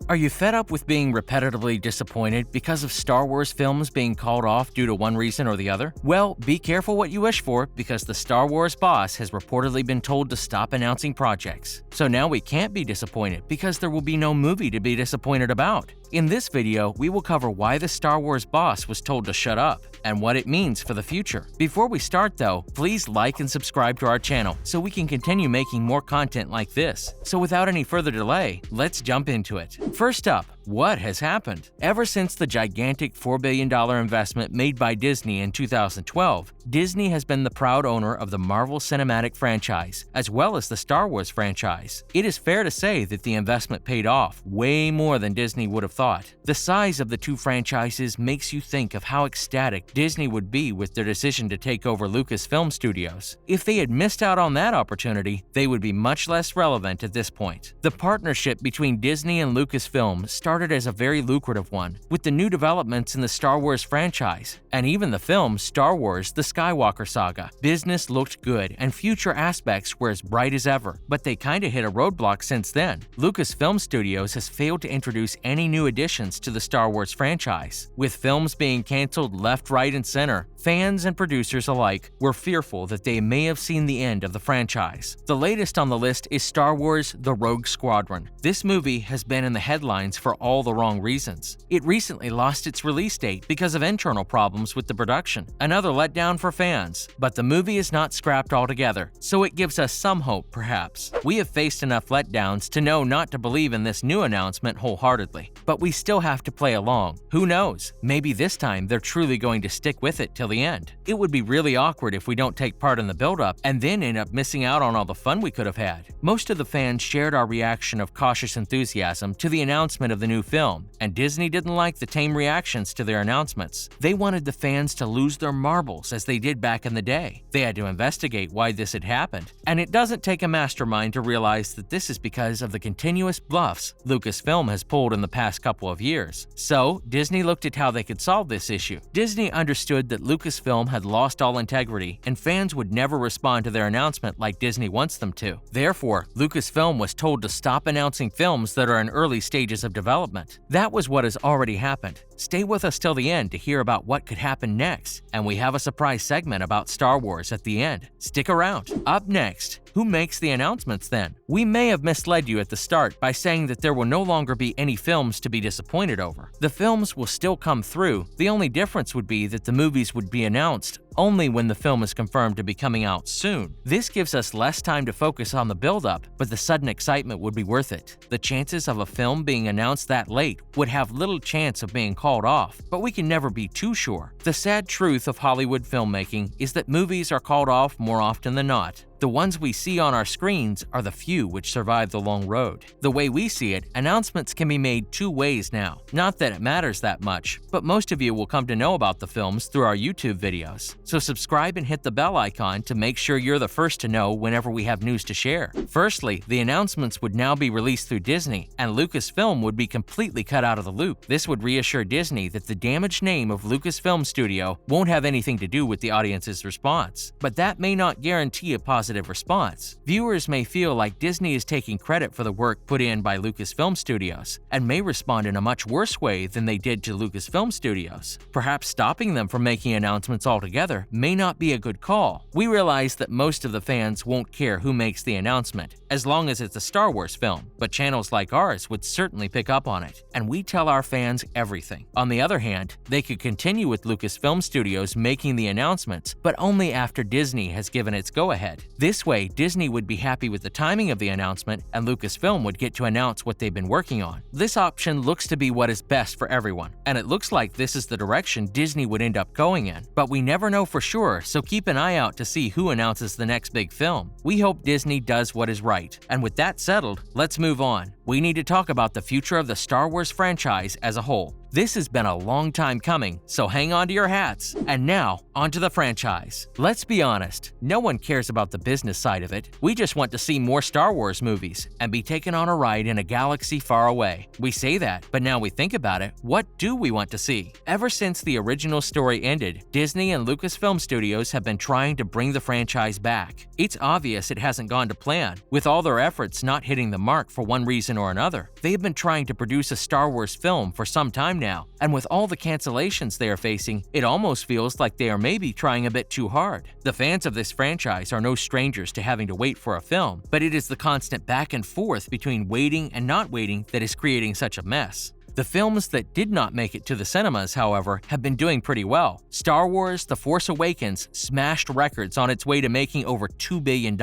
Are you fed up with being repetitively disappointed because of Star Wars films being called off due to one reason or the other? Well, be careful what you wish for, because the Star Wars boss has reportedly been told to stop announcing projects. So now we can't be disappointed because there will be no movie to be disappointed about. In this video, we will cover why the Star Wars boss was told to shut up and what it means for the future. Before we start though, please like and subscribe to our channel so we can continue making more content like this. So without any further delay, let's jump into it. First up, what has happened? Ever since the gigantic $4 billion investment made by Disney in 2012, Disney has been the proud owner of the Marvel Cinematic franchise, as well as the Star Wars franchise. It is fair to say that the investment paid off way more than Disney would have thought. The size of the two franchises makes you think of how ecstatic Disney would be with their decision to take over Lucasfilm Studios. If they had missed out on that opportunity, they would be much less relevant at this point. The partnership between Disney and Lucasfilm started as a very lucrative one, with the new developments in the Star Wars franchise, and even the film Star Wars: The Skywalker Saga. Business looked good, and future aspects were as bright as ever, but they kinda hit a roadblock since then. Lucasfilm Studios has failed to introduce any new additions to the Star Wars franchise. With films being cancelled left, right, and center, fans and producers alike were fearful that they may have seen the end of the franchise. The latest on the list is Star Wars: The Rogue Squadron. This movie has been in the headlines for all the wrong reasons. It recently lost its release date because of internal problems with the production. Another letdown for fans, but the movie is not scrapped altogether, so it gives us some hope perhaps. We have faced enough letdowns to know not to believe in this new announcement wholeheartedly, but we still have to play along. Who knows? Maybe this time they're truly going to stick with it till the end. It would be really awkward if we don't take part in the build-up and then end up missing out on all the fun we could have had. Most of the fans shared our reaction of cautious enthusiasm to the announcement of the new film, and Disney didn't like the tame reactions to their announcements. They wanted the fans to lose their marbles as they did back in the day. They had to investigate why this had happened, and it doesn't take a mastermind to realize that this is because of the continuous bluffs Lucasfilm has pulled in the past couple of years. So, Disney looked at how they could solve this issue. Disney understood that Lucasfilm had lost all integrity, and fans would never respond to their announcement like Disney wants them to. Therefore, Lucasfilm was told to stop announcing films that are in early stages of development. That was what has already happened. Stay with us till the end to hear about what could happen next, and we have a surprise segment about Star Wars at the end. Stick around. Up next, who makes the announcements then? We may have misled you at the start by saying that there will no longer be any films to be disappointed over. The films will still come through, the only difference would be that the movies would be announced only when the film is confirmed to be coming out soon. This gives us less time to focus on the build-up, but the sudden excitement would be worth it. The chances of a film being announced that late would have little chance of being called off, but we can never be too sure. The sad truth of Hollywood filmmaking is that movies are called off more often than not. The ones we see on our screens are the few which survive the long road. The way we see it, announcements can be made two ways now. Not that it matters that much, but most of you will come to know about the films through our YouTube videos. So subscribe and hit the bell icon to make sure you're the first to know whenever we have news to share. Firstly, the announcements would now be released through Disney, and Lucasfilm would be completely cut out of the loop. This would reassure Disney that the damaged name of Lucasfilm Studio won't have anything to do with the audience's response. But that may not guarantee a positive response. Viewers may feel like Disney is taking credit for the work put in by Lucasfilm Studios, and may respond in a much worse way than they did to Lucasfilm Studios. Perhaps stopping them from making announcements altogether may not be a good call. We realize that most of the fans won't care who makes the announcement, as long as it's a Star Wars film, but channels like ours would certainly pick up on it, and we tell our fans everything. On the other hand, they could continue with Lucasfilm Studios making the announcements, but only after Disney has given its go-ahead. This way, Disney would be happy with the timing of the announcement, and Lucasfilm would get to announce what they've been working on. This option looks to be what is best for everyone, and it looks like this is the direction Disney would end up going in. But we never know for sure, so keep an eye out to see who announces the next big film. We hope Disney does what is right. And with that settled, let's move on. We need to talk about the future of the Star Wars franchise as a whole. This has been a long time coming, so hang on to your hats. And now, onto the franchise. Let's be honest, no one cares about the business side of it. We just want to see more Star Wars movies and be taken on a ride in a galaxy far away. We say that, but now we think about it, what do we want to see? Ever since the original story ended, Disney and Lucasfilm Studios have been trying to bring the franchise back. It's obvious it hasn't gone to plan, with all their efforts not hitting the mark for one reason or another. They have been trying to produce a Star Wars film for some time now, and with all the cancellations they are facing, it almost feels like they are maybe trying a bit too hard. The fans of this franchise are no strangers to having to wait for a film, but it is the constant back and forth between waiting and not waiting that is creating such a mess. The films that did not make it to the cinemas, however, have been doing pretty well. Star Wars: The Force Awakens smashed records on its way to making over $2 billion,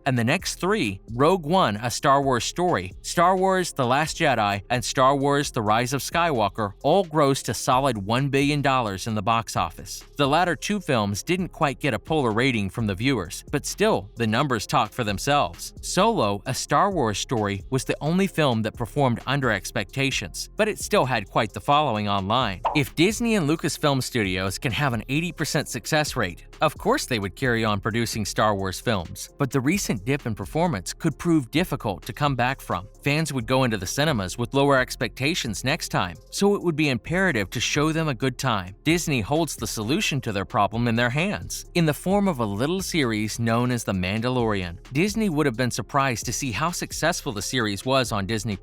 and the next three, Rogue One: A Star Wars Story, Star Wars: The Last Jedi, and Star Wars: The Rise of Skywalker, all grossed a solid $1 billion in the box office. The latter two films didn't quite get a polar rating from the viewers, but still, the numbers talk for themselves. Solo: A Star Wars Story was the only film that performed under expectations, but it still had quite the following online. If Disney and Lucasfilm Studios can have an 80% success rate, of course they would carry on producing Star Wars films, but the recent dip in performance could prove difficult to come back from. Fans would go into the cinemas with lower expectations next time, so it would be imperative to show them a good time. Disney holds the solution to their problem in their hands, in the form of a little series known as The Mandalorian. Disney would have been surprised to see how successful the series was on Disney+,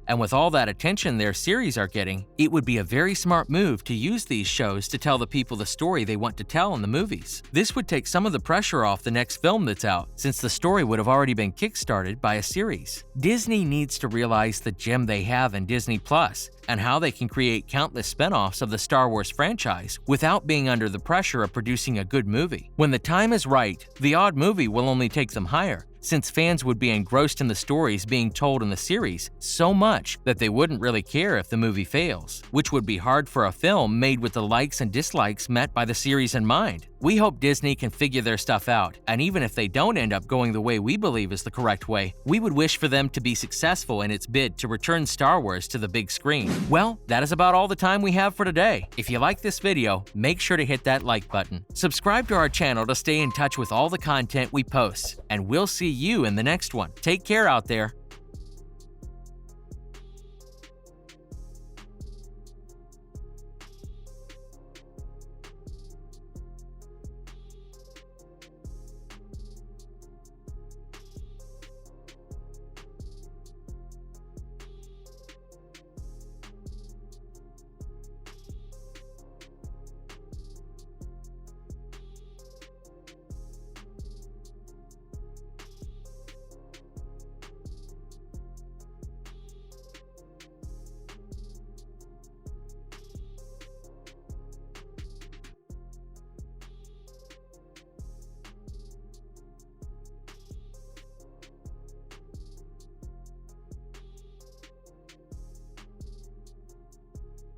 and with all that attention their series are getting, it would be a very smart move to use these shows to tell the people the story they want to tell in the movies. This would take some of the pressure off the next film that's out, since the story would have already been kickstarted by a series. Disney needs to realize the gem they have in Disney Plus and how they can create countless spin-offs of the Star Wars franchise without being under the pressure of producing a good movie. When the time is right, the odd movie will only take them higher, since fans would be engrossed in the stories being told in the series so much that they wouldn't really care if the movie fails, which would be hard for a film made with the likes and dislikes met by the series in mind. We hope Disney can figure their stuff out, and even if they don't end up going the way we believe is the correct way, we would wish for them to be successful in its bid to return Star Wars to the big screen. Well, that is about all the time we have for today. If you like this video, make sure to hit that like button. Subscribe to our channel to stay in touch with all the content we post, and we'll see you in the next one. Take care out there.